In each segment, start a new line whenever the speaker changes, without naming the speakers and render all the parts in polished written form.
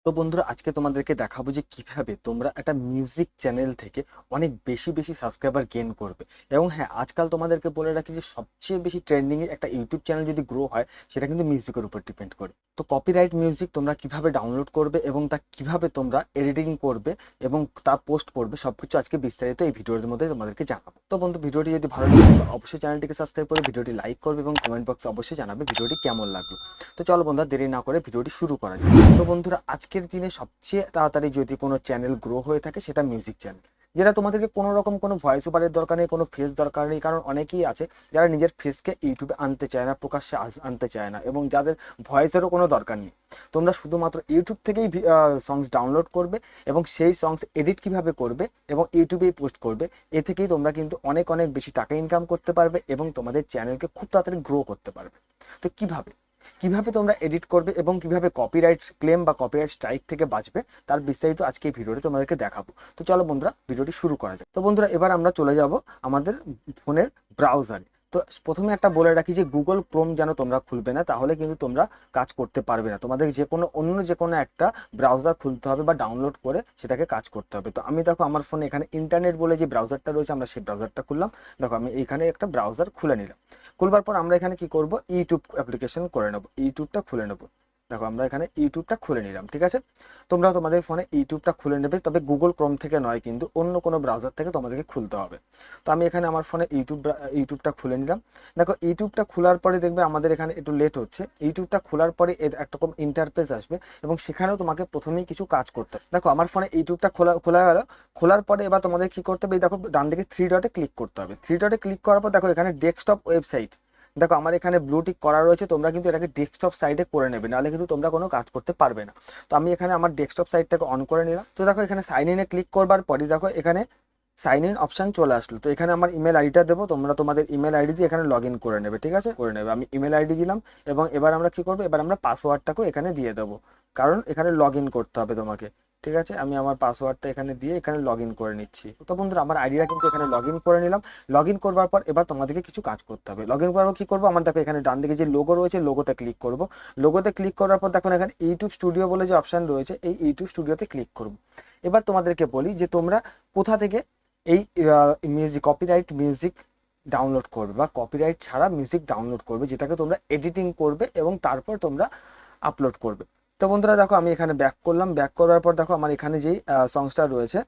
তো বন্ধুরা আজকে তোমাদেরকে দেখাবো যে কিভাবে তোমরা একটা মিউজিক চ্যানেল থেকে অনেক বেশি বেশি সাবস্ক্রাইবার গেইন করবে। এবং হ্যাঁ, আজকাল তোমাদেরকে বলে রাখি যে সবচেয়ে বেশি ট্রেন্ডিং এর একটা ইউটিউব চ্যানেল যদি গ্রো হয় সেটা কিন্তু মিউজিকের উপর ডিপেন্ড করে। তো কপিরাইট মিউজিক তোমরা কিভাবে ডাউনলোড করবে এবং তা কিভাবে তোমরা এডিটিং করবে এবং তা পোস্ট করবে সবকিছু আজকে বিস্তারিত এই ভিডিওর মধ্যে তোমাদেরকে জানাবো। তো বন্ধু, ভিডিওটি যদি ভালো লাগে তাহলে অবশ্যই চ্যানেলটিকে সাবস্ক্রাইব করে ভিডিওটি লাইক করবে এবং কমেন্ট বক্সে অবশ্যই জানাবে ভিডিওটি কেমন লাগলো। তো চলো বন্ধুরা, দেরি না করে ভিডিওটি শুরু করা যাক। তো বন্ধুরা, আজকের দিনে সবচেয়ে তাড়াতাড়ি যদি কোনো চ্যানেল গ্রো হয়ে থাকে সেটা মিউজিক চ্যানেল, যেটা তোমাদেরকে কোনো রকম কোনো ভয়েস ওভারের দরকার নেই, কোনো ফেস দরকার নেই। কারণ অনেকেই আছে যারা নিজের ফেসকে ইউটিউবে আনতে চায় না, প্রকাশ্যে আনতে চায় না, এবং যাদের ভয়েসেরও কোনো দরকার নেই। তোমরা শুধুমাত্র ইউটিউব থেকেই সংস ডাউনলোড করবে এবং সেই সংস এডিট কিভাবে করবে এবং ইউটিউবেই পোস্ট করবে। এ থেকেই তোমরা কিন্তু অনেক অনেক বেশি টাকা ইনকাম করতে পারবে এবং তোমাদের চ্যানেলকে খুব তাড়াতাড়ি গ্রো করতে পারবে। তো কিভাবে কিভাবে তোমরা এডিট করবে এবং কিভাবে কপিরাইট ক্লেম বা কপিরাইট স্ট্রাইক থেকে বাঁচবে তার বিস্তারিত আজকে এই ভিডিওতে তোমাদেরকে দেখাবো। তো চলো বন্ধুরা, ভিডিওটি শুরু করা যাক। তো বন্ধুরা, এবার আমরা চলে যাব আমাদের ফোনের ব্রাউজারে। তো প্রথমে একটা বলে রাখি যে গুগল ক্রোম যেন তোমরা খুলবে না, তাহলে কিন্তু তোমরা কাজ করতে পারবে না। তোমাদের যে কোনো একটা ব্রাউজার খুলতে হবে বা ডাউনলোড করে সেটাকে কাজ করতে হবে। তো আমি দেখো আমার ফোনে এখানে ইন্টারনেট বলে যে ব্রাউজারটা রয়েছে, আমরা সেই ব্রাউজারটা খুললাম। দেখো আমি এইখানে একটা ব্রাউজার খুলে নিলাম। খুলবার পর আমরা এখানে কি করব, ইউটিউব অ্যাপ্লিকেশন করে নেব, ইউটিউবটা খুলে নেব। দেখো আমরা এখানে ইউটিউবটা খুলে নিলাম, ঠিক আছে। তোমরা তোমাদের ফোনে ইউটিউবটা খুলে নেবে, তবে গুগল ক্রোম থেকে নয়, কিন্তু অন্য কোনো ব্রাউজার থেকে তোমাদেরকে খুলতে হবে। তো আমি এখানে আমার ফোনে ইউটিউবটা খুলে নিলাম। দেখো ইউটিউবটা খোলার পরে দেখবে আমাদের এখানে একটু লেট হচ্ছে। ইউটিউবটা খোলার পরে এর একরকম ইন্টারফেস আসবে এবং সেখানেও তোমাকে প্রথমেই কিছু কাজ করতে হবে। দেখো আমার ফোনে ইউটিউবটা খোলা খোলা গেল। খোলার পরে এবার তোমাদের কি করতে হবে, দেখো ডান দিকে থ্রি ডটে ক্লিক করতে হবে। থ্রি ডটে ক্লিক করার পর দেখো এখানে ডেস্কটপ ওয়েবসাইট, দেখো আমার এখানে ব্লু টিক করা রয়েছে। তোমরা কিন্তু এটাকে ডেস্কটপ সাইডে করে নেবে, নাহলে কিন্তু তোমরা কোনো কাজ করতে পারবে না। তো আমি এখানে আমার ডেস্কটপ সাইটটাকে অন করে নিলাম। তো দেখো এখানে সাইন ইনে ক্লিক করবার পরে দেখো এখানে সাইন ইন অপশন চলে আসলো। তো এখানে আমার ইমেল আইডিটা দেবো, তোমরা তোমাদের ইমেল আইডি দিয়ে এখানে লগ ইন করে নেবে, ঠিক আছে, করে নেবে। আমি ইমেল আইডি দিলাম এবং এবার আমরা কি করবো, এবার আমরা পাসওয়ার্ডটাকেও এখানে দিয়ে দেবো, কারণ এখানে লগ ইন করতে হবে তোমাকে। ঠিক আছে, আমি আমার পাসওয়ার্ডটা এখানে দিয়ে এখানে লগ ইন করে নিচ্ছি। তো বন্ধুরা, আমার আইডিটা কিন্তু এখানে লগ ইন করে নিলাম। লগ ইন করবার পর এবার তোমাদেরকে কিছু কাজ করতে হবে। লগ ইন করার পর কি করবো, আমার দেখো এখানে ডান দিকে যে লোগো রয়েছে, লোগোতে ক্লিক করবো। লোগোতে ক্লিক করার পর দেখো এখানে ইউটিউব স্টুডিও বলে যে অপশন রয়েছে, এই ইউটিউব স্টুডিওতে ক্লিক করবো। এবার তোমাদেরকে বলি যে তোমরা কোথা থেকে এই কপিরাইট মিউজিক ডাউনলোড করবে বা কপিরাইট ছাড়া মিউজিক ডাউনলোড করবে, যেটাকে তোমরা এডিটিং করবে এবং তারপর তোমরা আপলোড করবে। তো বন্ধুরা দেখো আমি এখানে ব্যাক করলাম। ব্যাক করার পর দেখো আমার এখানে যেই সংসটা রয়েছে,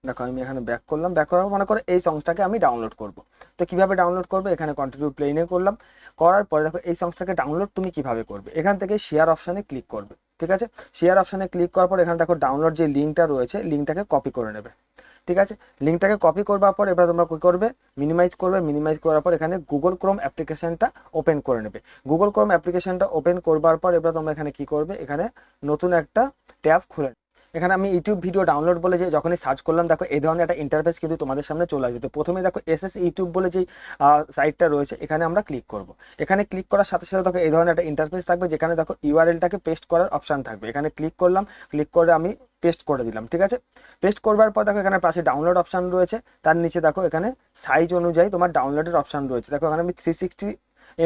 দেখো আমি এখানে ব্যাক করলাম। ব্যাক করার পর মনে করো এই সংসটাকে আমি ডাউনলোড করব। তো কিভাবে ডাউনলোড করবে, এখানে কন্টিনিউ প্লেনে করলাম। করার পরে দেখো এই সংসটাকে ডাউনলোড তুমি কিভাবে করবে, এখান থেকে শেয়ার অপশানে ক্লিক করবে, ঠিক আছে। শেয়ার অপশানে ক্লিক করার পর এখানে দেখো ডাউনলোড যে লিঙ্কটা রয়েছে, লিঙ্কটাকে কপি করে নেবে, ঠিক আছে। লিঙ্কটাকে কপি করবার পর এবার তোমরা কি করবে, মিনিমাইজ করবে। মিনিমাইজ করার পর এখানে গুগল ক্রোম অ্যাপ্লিকেশনটা ওপেন করে নেবে। গুগল ক্রোম অ্যাপ্লিকেশনটা ওপেন করবার পর এবার তোমরা এখানে কি করবে, এখানে নতুন একটা ট্যাব খুলে, এখানে আমি ইউটিউব ভিডিও ডাউনলোড বলে যে যখনই সার্চ করলাম, দেখো এই ধরনের একটা ইন্টারফেস কিন্তু তোমাদের সামনে চলে আসবে। তো প্রথমে দেখো এসএস ইউটিউব বলে যে সাইটটা রয়েছে, এখানে আমরা ক্লিক করব। এখানে ক্লিক করার সাথে সাথে দেখো এই ধরনের একটা ইন্টারফেস থাকবে, যেখানে দেখো ইউআরএলটাকে পেস্ট করার অপশন থাকবে। এখানে ক্লিক করলাম, ক্লিক করে আমি পেস্ট করে দিলাম, ঠিক আছে। পেস্ট করবার পর দেখো এখানে পাশে ডাউনলোড অপশন রয়েছে, তার নিচে দেখো এখানে সাইজ অনুযায়ী তোমার ডাউনলোডের অপশন রয়েছে। দেখো এখানে আমি 360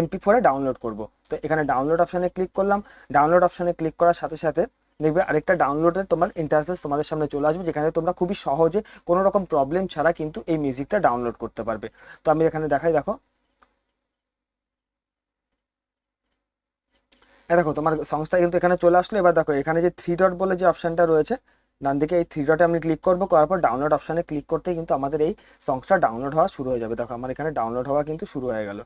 MP4 ডাউনলোড করব। তো এখানে ডাউনলোড অপশানে ক্লিক করলাম। ডাউনলোড অপশানে ক্লিক করার সাথে সাথে দেখবে আরেকটা ডাউনলোডের তোমার ইন্টারফেস তোমাদের সামনে চলে আসবে, যেখানে তোমরা খুবই সহজে কোনো রকম প্রবলেম ছাড়া কিন্তু এই মিউজিকটা ডাউনলোড করতে পারবে। তো আমি এখানে দেখাই, দেখো দেখো তোমার সংস্থা কিন্তু এখানে চলে আসলো। এবার দেখো এখানে যে থ্রি ডট বলে যে অপশনটা রয়েছে ডান দিকে, এই থ্রি ডটে আমি ক্লিক করবো। করার পর ডাউনলোড অপশানে ক্লিক করতে কিন্তু আমাদের এই সংস্থা ডাউনলোড হওয়া শুরু হয়ে যাবে। দেখো আমার এখানে ডাউনলোড হওয়া কিন্তু শুরু হয়ে গেল,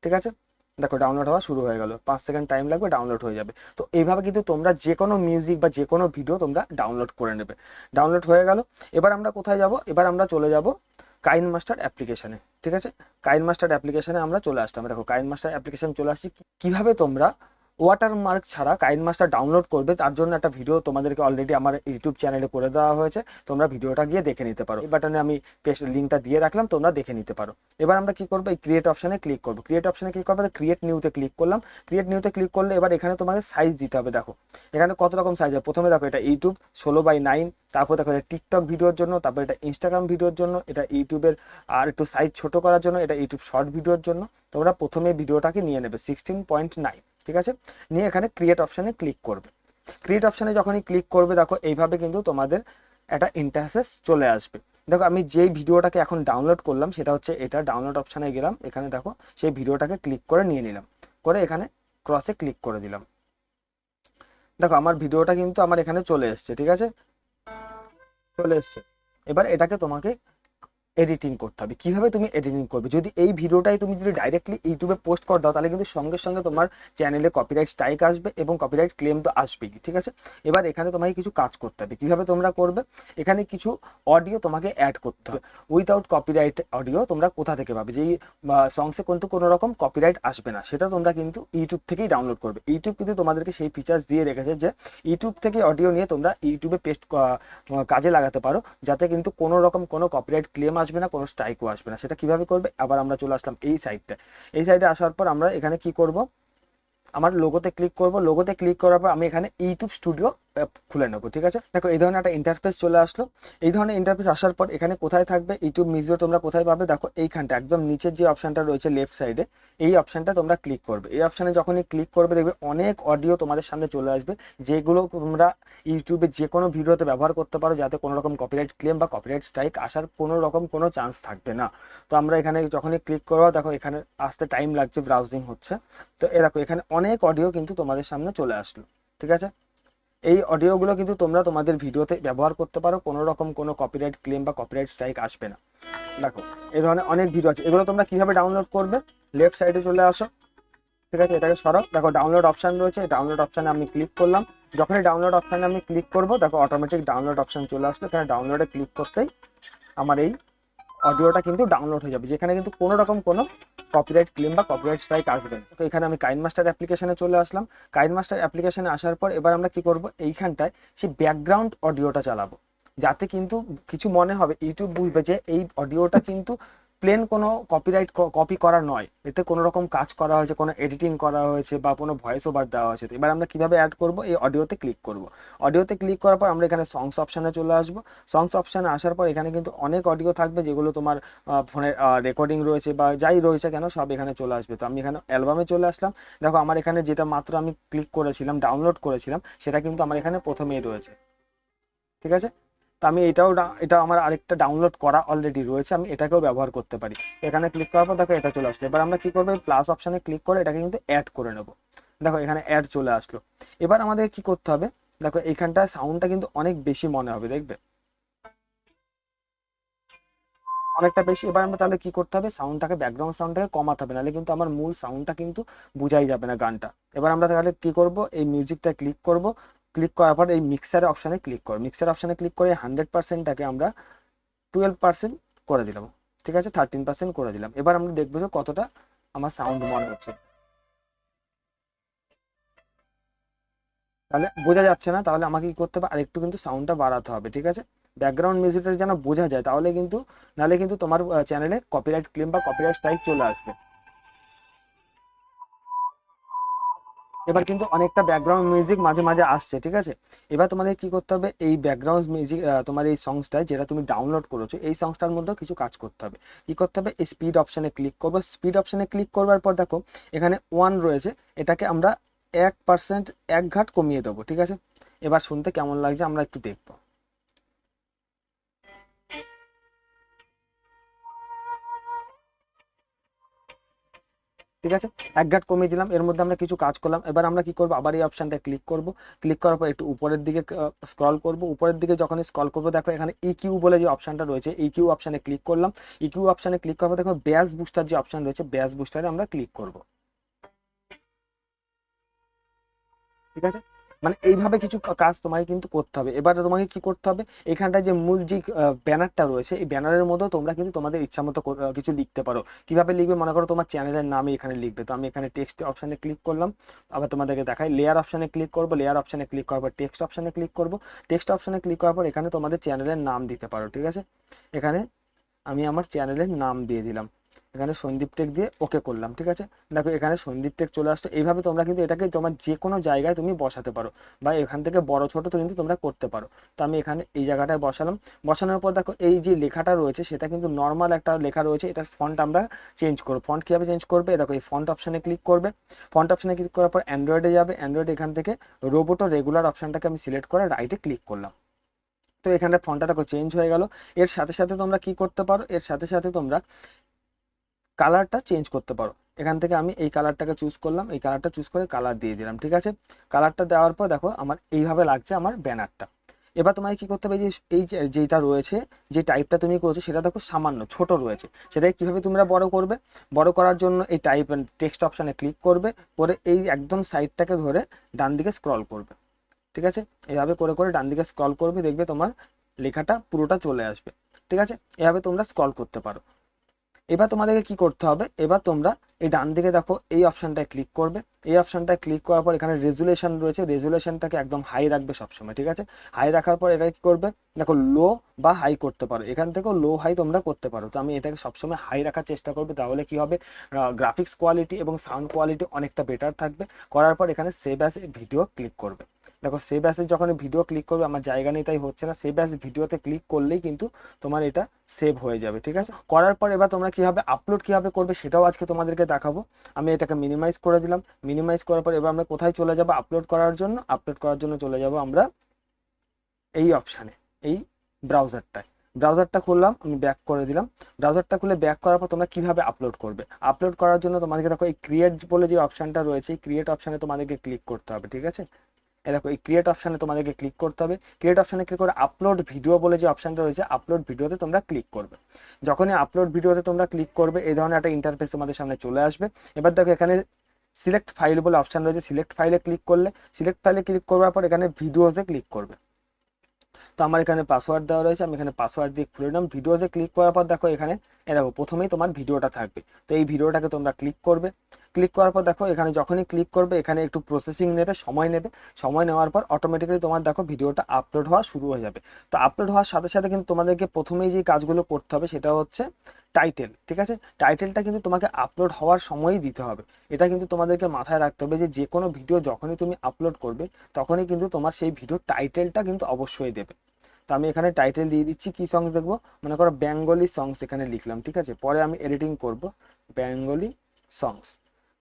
ঠিক আছে। দেখো ডাউনলোড হওয়া শুরু হয়ে গেল, 5 সেকেন্ড টাইম লাগবে, ডাউনলোড হয়ে যাবে। তো এইভাবে কিন্তু তোমরা যে কোনো মিউজিক বা যে কোনো ভিডিও তোমরা ডাউনলোড করে নেবে। ডাউনলোড হয়ে গেল। এবার আমরা কোথায় যাব, এবার আমরা চলে যাব কাইন মাস্টার অ্যাপ্লিকেশনে, ঠিক আছে। কাইন মাস্টার অ্যাপ্লিকেশনে আমরা চলে আসলাম। দেখো কাইন মাস্টার অ্যাপ্লিকেশন চলে আসছি। কিভাবে তোমরা ওয়াটারমার্ক ছাড়া কাইন মাস্টার ডাউনলোড করবে তার জন্য একটা ভিডিও তোমাদেরকে অলরেডি আমার ইউটিউব চ্যানেলে করে দেওয়া হয়েছে, তোমরা ভিডিওটা গিয়ে দেখে নিতে পারো। এই বাটনে আমি লিঙ্কটা দিয়ে রাখলাম, তোমরা দেখে নিতে পারো। এবার আমরা কি করবো, এই ক্রিয়েট অপশানে ক্লিক করবো। ক্রিয়েট অপশানে ক্লিক করবো, ক্রিয়েট নিউতে ক্লিক করলাম। ক্রিয়েট নিউতে ক্লিক করলে এবার এখানে তোমাকে সাইজ দিতে হবে। দেখো এখানে কত রকম সাইজ হয়। প্রথমে দেখো এটা ইউটিউব 16:9, তারপর দেখো এটা টিকটক ভিডিওর জন্য, তারপর এটা ইনস্টাগ্রাম ভিডিওর জন্য, এটা ইউটিউবের আর একটু সাইজ ছোট করার জন্য, এটা ইউটিউব শর্ট ভিডিওর জন্য। তোমরা প্রথমে ভিডিওটাকে নিয়ে নেবে 16.9, ঠিক আছে। নিয়ে এখানে ক্রিয়েট অপশানে ক্লিক করবে। ক্রিয়েট অপশানে যখনই ক্লিক করবে দেখো এইভাবে কিন্তু তোমাদের একটা ইন্টারফেস চলে আসবে। দেখো আমি যেই ভিডিওটাকে এখন ডাউনলোড করলাম সেটা হচ্ছে এটা, ডাউনলোড অপশানে গেলাম, এখানে দেখো সেই ভিডিওটাকে ক্লিক করে নিয়ে নিলাম, করে এখানে ক্রসে ক্লিক করে দিলাম। দেখো আমার ভিডিওটা কিন্তু আমার এখানে চলে এসছে, ঠিক আছে, চলে এসছে। এবার এটাকে তোমাকে এডিটিং করতে হবে। কিভাবে তুমি এডিটিং করবে, যদি এই ভিডিওটাই তুমি যদি ডাইরেক্টলি ইউটিউবে পোস্ট করে দাও তাহলে কিন্তু সঙ্গে সঙ্গে তোমার চ্যানেলে কপিরাইট স্ট্রাইক আসবে এবং কপিরাইট ক্লেম তো আসবেই, ঠিক আছে। এবার এখানে তোমাকে কিছু কাজ করতে হবে। কিভাবে তোমরা করবে, এখানে কিছু অডিও তোমাকে অ্যাড করতে হবে। উইথাউট কপিরাইট অডিও তোমরা কোথা থেকে পাবে, যেই সংসে কিন্তু কোনো রকম কপিরাইট আসবে না, সেটা তোমরা কিন্তু ইউটিউব থেকেই ডাউনলোড করবে। ইউটিউব কিন্তু তোমাদেরকে সেই ফিচার্স দিয়ে রেখেছে যে ইউটিউব থেকে অডিও নিয়ে তোমরা ইউটিউবে পেস্ট কাজে লাগাতে পারো, যাতে কিন্তু কোনো রকম কোনো কপিরাইট ক্লেম আসবে না, কোনো স্ট্রাইকও আসবে না। সেটা কিভাবে করবে, আবার আমরা চলে আসলাম এই সাইডটা। এই সাইডে আসার পর আমরা এখানে কি করব, আমার লোগোতে ক্লিক করব। লোগোতে ক্লিক করার পর আমি এখানে ইউটিউব স্টুডিও খুলে নেবো, ঠিক আছে। দেখো এই ধরনের একটা ইন্টারফেস চলে আসলো। এই ধরনের ইন্টারফেস আসার পর এখানে কোথায় থাকবে ইউটিউব মিউজিক, তোমরা কোথায় পাবে, দেখো এইখানটা একদম নিচের যে অপশনটা রয়েছে লেফট সাইডে, এই অপশনটা তোমরা ক্লিক করবে। এই অপশানে যখনই ক্লিক করবে দেখবে অনেক অডিও তোমাদের সামনে চলে আসবে, যেগুলো তোমরা ইউটিউবে যে কোনো ভিডিওতে ব্যবহার করতে পারো, যাতে কোনো রকম কপিরাইট ক্লেম বা কপিরাইট স্ট্রাইক আসার কোনো রকম কোনো চান্স থাকবে না। তো আমরা এখানে যখনই ক্লিক করবো দেখো এখানে আসতে টাইম লাগছে, ব্রাউজিং হচ্ছে। তো এরকম এখানে অনেক অডিও কিন্তু তোমাদের সামনে চলে আসলো, ঠিক আছে। এই অডিওগুলো কিন্তু তোমরা তোমাদের ভিডিওতে ব্যবহার করতে পারো, কোনো রকম কোনো কপিরাইট ক্লেম বা কপিরাইট স্ট্রাইক আসবে না। দেখো এই ধরনের অনেক ভিডিও আছে, এগুলো তোমরা কিভাবে ডাউনলোড করবে, লেফট সাইডে চলে আসো, ঠিক আছে, এটাকে সরাও। দেখো ডাউনলোড অপশান রয়েছে, ডাউনলোড অপশানে আমি ক্লিক করলাম। যখনই ডাউনলোড অপশানে আমি ক্লিক করবো দেখো অটোমেটিক ডাউনলোড অপশান চলে আসলো। এখানে ডাউনলোডে ক্লিক করতেই আমার এই অডিওটা কিন্তু ডাউনলোড হয়ে যাবে, যেখানে কিন্তু কোনো রকম কোনো কপিরাইট ক্লেম বা কপিরাইট স্ট্রাইক আসবে না। তো এখানে আমি কাইনমাস্টার অ্যাপ্লিকেশনে চলে আসলাম। কাইনমাস্টার অ্যাপ্লিকেশনে আসার পর এবার আমরা কি করব, এইখানটায় সেই ব্যাকগ্রাউন্ড অডিওটা চালাবো, যাতে কিন্তু কিছু মনে হবে ইউটিউব বুঝবে যে এই অডিওটা কিন্তু প্লেন কোনো কপিরাইট কপি করা নয়, এতে কোনো রকম কাজ করা হয়েছে, কোনো এডিটিং করা হয়েছে বা কোনো ভয়েস ওভার দেওয়া হয়েছে। এবার আমরা কিভাবে অ্যাড করব, এই অডিওতে ক্লিক করব। অডিওতে ক্লিক করার পর আমরা এখানে সংস অপশানে চলে আসবো। সংস অপশানে আসার পর এখানে কিন্তু অনেক অডিও থাকবে, যেগুলো তোমার ফোনের রেকর্ডিং রয়েছে বা যাই রয়েছে কেন সব এখানে চলে আসবে। তো আমি এখানে অ্যালবামে চলে আসলাম। দেখো আমার এখানে যেটা মাত্র আমি ক্লিক করেছিলাম, ডাউনলোড করেছিলাম, সেটা কিন্তু আমার এখানে প্রথমেই রয়েছে, ঠিক আছে। তো আমি এটা আমার আরেকটা ডাউনলোড করা অলরেডি রয়েছে, আমি এটাকেও ব্যবহার করতে পারি। এখানে ক্লিক করার পর দেখো এটা চলে আসলো। এবার আমরা কি করবো, প্লাস অপশানে ক্লিক করে এটাকে কিন্তু অ্যাড করে নেব। দেখো এখানে অ্যাড চলে আসলো। এবার আমাদের কি করতে হবে, দেখো এইখানটায় সাউন্ডটা কিন্তু অনেক বেশি মনে হবে, দেখবে অনেকটা বেশি। এবার আমরা তাহলে কি করতে হবে, সাউন্ডটাকে ব্যাকগ্রাউন্ড সাউন্ডটাকে কমাতে হবে, নাহলে কিন্তু আমার মূল সাউন্ডটা কিন্তু বোঝাই যাবে না গানটা। এবার আমরা তাহলে কি করব, এই মিউজিকটা ক্লিক করব। ক্লিক করার পর এই মিক্সার অপশানে ক্লিক করব। মিক্সার অপশানে ক্লিক করে 100%টাকে আমরা 12% করে দিলাম, ঠিক আছে, 13% করে দিলাম। এবার আমরা দেখবো যে কতটা আমার সাউন্ড মনে হচ্ছে। তাহলে বোঝা যাচ্ছে না, তাহলে আমাকে কি করতে হবে, আরেকটু কিন্তু সাউন্ডটা বাড়াতে হবে, ঠিক আছে, ব্যাকগ্রাউন্ড মিউজিকটা যেন বোঝা যায়, তাহলে কিন্তু, নাহলে কিন্তু তোমার চ্যানেলে কপিরাইট ক্লেম বা কপিরাইট স্ট্রাইক চলে আসবে। এবার কিন্তু অনেকটা ব্যাকগ্রাউন্ড মিউজিক মাঝে মাঝে আসছে, ঠিক আছে। এবার তোমাদের কি করতে হবে, এই ব্যাকগ্রাউন্ড মিউজিক তোমার এই সংসটায় যেটা তুমি ডাউনলোড করেছো এই সংসটার মধ্যেও কিছু কাজ করতে হবে। কি করতে হবে, এই স্পিড অপশানে ক্লিক করবো। স্পিড অপশানে ক্লিক করবার পর দেখো এখানে 1 রয়েছে, এটাকে আমরা 1%, 1 ঘাট কমিয়ে দেবো, ঠিক আছে। এবার শুনতে কেমন লাগছে আমরা একটু দেখবো, ঠিক আছে। 1 ঘাট কমিয়ে দিলাম, এর মধ্যে আমরা কিছু কাজ করলাম। এবার আমরা কি করবো, আবার এই অপশানটা ক্লিক করব। ক্লিক করার পর একটু উপরের দিকে স্ক্রল করব। উপরের দিকে যখন স্ক্রল করবো দেখো এখানে ইকিউ বলে যে অপশানটা রয়েছে, ইকিউ অপশানে ক্লিক করলাম। ইকিউ অপশানে ক্লিক করার পর দেখো ব্যাস বুস্টার যে অপশান রয়েছে, ব্যাস বুস্টারে আমরা ক্লিক করব, ঠিক আছে। মানে এইভাবে কিছু কাজ তোমাকে কিন্তু করতে হবে। এবার তোমাকে কি করতে হবে, এখানটায় যে মূল যে ব্যানারটা রয়েছে এই ব্যানারের মধ্যেও তোমরা কিন্তু তোমাদের ইচ্ছা মতো কিছু লিখতে পারো। কিভাবে লিখবে, মনে করো তোমার চ্যানেলের নামে এখানে লিখবে। তো আমি এখানে টেক্সট অপশানে ক্লিক করলাম। আবার তোমাদেরকে দেখাই, লেয়ার অপশানে ক্লিক করবো। লেয়ার অপশানে ক্লিক করার পর টেক্সট অপশানে ক্লিক করবো। টেক্সট অপশানে ক্লিক করার পর এখানে তোমাদের চ্যানেলের নাম দিতে পারো, ঠিক আছে। এখানে আমি আমার চ্যানেলের নাম দিয়ে দিলাম। এখানে সন্দীপ টেক দিয়ে ওকে করলাম, ঠিক আছে। দেখো এখানে সন্দীপ টেক চলে আসছে। এইভাবে তোমরা কিন্তু এটাকে তোমার যে কোনো জায়গায় তুমি বসাতে পারো, বা এখান থেকে বড় ছোট তো কিন্তু তোমরা করতে পারো। তো আমি এখানে এই জায়গাটায় বসালাম। বসানোর পর দেখো এই যে লেখাটা রয়েছে সেটা কিন্তু নর্মাল একটা লেখা রয়েছে, এটার ফন্ট আমরা চেঞ্জ করবো। ফন্ট কীভাবে চেঞ্জ করবে, দেখো এই ফন্ট অপশানে ক্লিক করবে। ফন্ট অপশানে ক্লিক করার পর অ্যান্ড্রয়েডে যাবে। অ্যান্ড্রয়েড এখান থেকে রোবোটো রেগুলার অপশানটাকে আমি সিলেক্ট করে রাইটে ক্লিক করলাম। তো এখানে ফন্টটা দেখো চেঞ্জ হয়ে গেল। এর সাথে সাথে তোমরা কি করতে পারো, এর সাথে সাথে তোমরা কালারটা চেঞ্জ করতে পারো। এখান থেকে আমি এই কালারটাকে চুজ করলাম, এই কালারটা চুজ করে কালার দিয়ে দিলাম, ঠিক আছে। কালারটা দেওয়ার পর দেখো আমার এইভাবে লাগছে আমার ব্যানারটা। এবার তোমাকে কি করতে হবে, যে এই যেটা রয়েছে, যে টাইপটা তুমি করেছো সেটা দেখো সামান্য ছোট রয়েছে, সেটাকে কিভাবে তোমরা বড় করবে। বড় করার জন্য এই টাইপ টেক্সট অপশানে ক্লিক করবে, করে এই একদম সাইডটাকে ধরে ডান দিকে স্ক্রল করবে, ঠিক আছে। এভাবে করে করে ডান দিকে স্ক্রল করবে, দেখবে তোমার লেখাটা পুরোটা চলে আসবে, ঠিক আছে। এভাবে তোমরা স্ক্রল করতে পারো। এবার তোমাদেরকে কি করতে হবে, এবার তোমরা এই ডান দিকে দেখো এই অপশানটায় ক্লিক করবে। এই অপশানটায় ক্লিক করার পর এখানে রেজুলেশন রয়েছে, রেজুলেশনটাকে একদম হাই রাখবে সবসময়, ঠিক আছে। হাই রাখার পর এটা কি করবে, দেখো লো বা হাই করতে পারো, এখান থেকেও লো হাই তোমরা করতে পারো। তো আমি এটাকে সবসময় হাই রাখার চেষ্টা করবো, তাহলে কি হবে, গ্রাফিক্স কোয়ালিটি এবং সাউন্ড কোয়ালিটি অনেকটা বেটার থাকবে। করার পর এখানে সেভ অ্যাজ ভিডিও ক্লিক করবে। দেখো সেভ অ্যাসে যখন ভিডিও ক্লিক করবে, আমার জায়গা নেই তাই হচ্ছে না, সেভ অ্যাজ ভিডিওতে ক্লিক করলেই কিন্তু তোমার এটা সেভ হয়ে যাবে, ঠিক আছে। করার পর এবার তোমরা কীভাবে আপলোড কীভাবে করবে সেটাও আজকে তোমাদেরকে দেখাবো। আমি এটাকে মিনিমাইজ করে দিলাম। মিনিমাইজ করার পর এবার আমরা কোথায় চলে যাব, আপলোড করার জন্য। আপলোড করার জন্য চলে যাব আমরা এই অপশানে, এই ব্রাউজারটায়। ব্রাউজারটা খুললাম, আমি ব্যাক করে দিলাম। ব্রাউজারটা খুলে ব্যাক করার পর তোমরা কিভাবে আপলোড করবে, আপলোড করার জন্য তোমাদেরকে দেখো এই ক্রিয়েট বলে যে অপশানটা রয়েছে, এই ক্রিয়েট অপশানে তোমাদেরকে ক্লিক করতে হবে, ঠিক আছে। দেখো এই ক্রিয়েট অপশানে তোমাদেরকে ক্লিক করতে হবে। ক্রিয়েট অপশানে ক্লিক করে আপলোড ভিডিও বলে যে অপশানটা রয়েছে, আপলোড ভিডিওতে তোমরা ক্লিক করবে। যখনই আপলোড ভিডিওতে তোমরা ক্লিক করবে, এই ধরনের একটা ইন্টারফেস তোমাদের সামনে চলে আসবে। এবার দেখো এখানে সিলেক্ট ফাইল বলে অপশান রয়েছে, সিলেক্ট ফাইলে ক্লিক করলে, সিলেক্ট ফাইলে ক্লিক করার পর এখানে ভিডিওসে ক্লিক করবে। তো আমার এখানে পাসওয়ার্ড দেওয়া রয়েছে, আমি এখানে পাসওয়ার্ড দিয়ে খুলে নিলাম। ভিডিওসে ক্লিক করার পর দেখো এখানে দেখো প্রথমেই তোমার ভিডিওটা থাকবে। তো এই ভিডিওটাকে তোমরা ক্লিক করবে। ক্লিক করার পর দেখো এখানে যখনই ক্লিক করবে এখানে একটু প্রসেসিং নেবে, সময় নেবে। সময় নেওয়ার পর অটোমেটিক্যালি তোমার দেখো ভিডিওটা আপলোড হওয়া শুরু হয়ে যাবে। তো আপলোড হওয়ার সাথে সাথে কিন্তু তোমাদেরকে প্রথমেই যে কাজগুলো করতে হবে সেটা হচ্ছে টাইটেল, ঠিক আছে। টাইটেলটা কিন্তু তোমাকে আপলোড হওয়ার সময়ই দিতে হবে। এটা কিন্তু তোমাদেরকে মাথায় রাখতে হবে যে কোনো ভিডিও যখনই তুমি আপলোড করবে তখনই কিন্তু তোমার সেই ভিডিও টাইটেলটা কিন্তু অবশ্যই দেবে। তো আমি এখানে টাইটেল দিয়ে দিচ্ছি, কি সংস দেখবো, মনে করো বেঙ্গলি সংস এখানে লিখলাম, ঠিক আছে। পরে আমি এডিটিং করব, বেঙ্গলি সংস,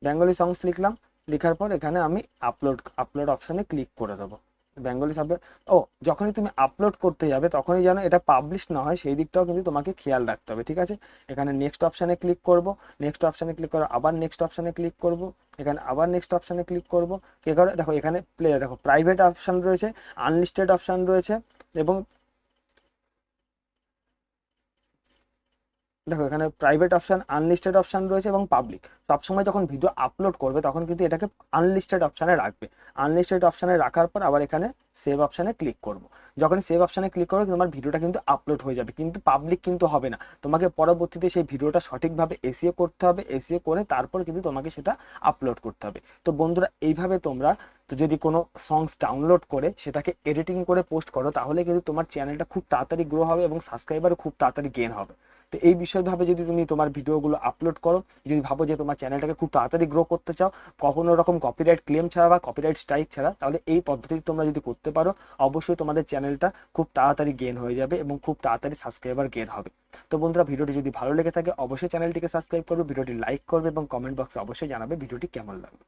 বেঙ্গলি সংস লিখলাম। লেখার পর এখানে আমি আপলোড অপশানে ক্লিক করে দেবো। বেঙ্গলি সাবজেক্ট, ও যখনই তুমি আপলোড করতে যাবে তখনই যেন এটা পাবলিশ না হয় সেই দিকটাও কিন্তু তোমাকে খেয়াল রাখতে হবে, ঠিক আছে। এখানে নেক্সট অপশানে ক্লিক করব, নেক্সট অপশানে ক্লিক করে আবার নেক্সট অপশানে ক্লিক করব, এখানে আবার নেক্সট অপশানে ক্লিক করব। কে করে দেখো এখানে প্লে, দেখো প্রাইভেট অপশান রয়েছে, আনলিস্টেড অপশান রয়েছে, এবং দেখো এখানে প্রাইভেট অপশান, আনলিস্টেড অপশান রয়েছে এবং পাবলিক। সবসময় যখন ভিডিও আপলোড করবে তখন কিন্তু এটাকে আনলিস্টেড অপশানে রাখবে। আনলিস্টেড অপশানে রাখার পর আবার এখানে সেভ অপশানে ক্লিক করব। যখন সেভ অপশানে ক্লিক করবে তোমার ভিডিওটা কিন্তু আপলোড হয়ে যাবে, কিন্তু পাবলিক কিন্তু হবে না। তোমাকে পরবর্তীতে সেই ভিডিওটা সঠিকভাবে এসইও করতে হবে, এসইও করে তারপর কিন্তু তোমাকে সেটা আপলোড করতে হবে। তো বন্ধুরা এইভাবে তোমরা তো যদি কোনো সংস ডাউনলোড করে সেটাকে এডিটিং করে পোস্ট করো তাহলে কিন্তু তোমার চ্যানেলটা খুব তাড়াতাড়ি গ্রো হবে এবং সাবস্ক্রাইবারও খুব তাড়াতাড়ি গেইন হবে। তো এই বিষয়ভাবে যদি তুমি তোমার ভিডিওগুলো আপলোড করো, যদি ভাবো যে তোমার চ্যানেলটাকে খুব তাড়াতাড়ি গ্রো করতে চাও কোনো রকম কপিরাইট ক্লেম ছাড়া বা কপিরাইট স্ট্রাইক ছাড়া, তাহলে এই পদ্ধতি তোমরা যদি করতে পারো অবশ্যই তোমাদের চ্যানেলটা খুব তাড়াতাড়ি গেইন হয়ে যাবে এবং খুব তাড়াতাড়ি সাবস্ক্রাইবার গেইন হবে। তো বন্ধুরা ভিডিওটি যদি ভালো লেগে থাকে অবশ্যই চ্যানেলটিকে সাবস্ক্রাইব করবে, ভিডিওটি লাইক করবে এবং কমেন্ট বক্সে অবশ্যই জানাবে ভিডিওটি কেমন লাগবে।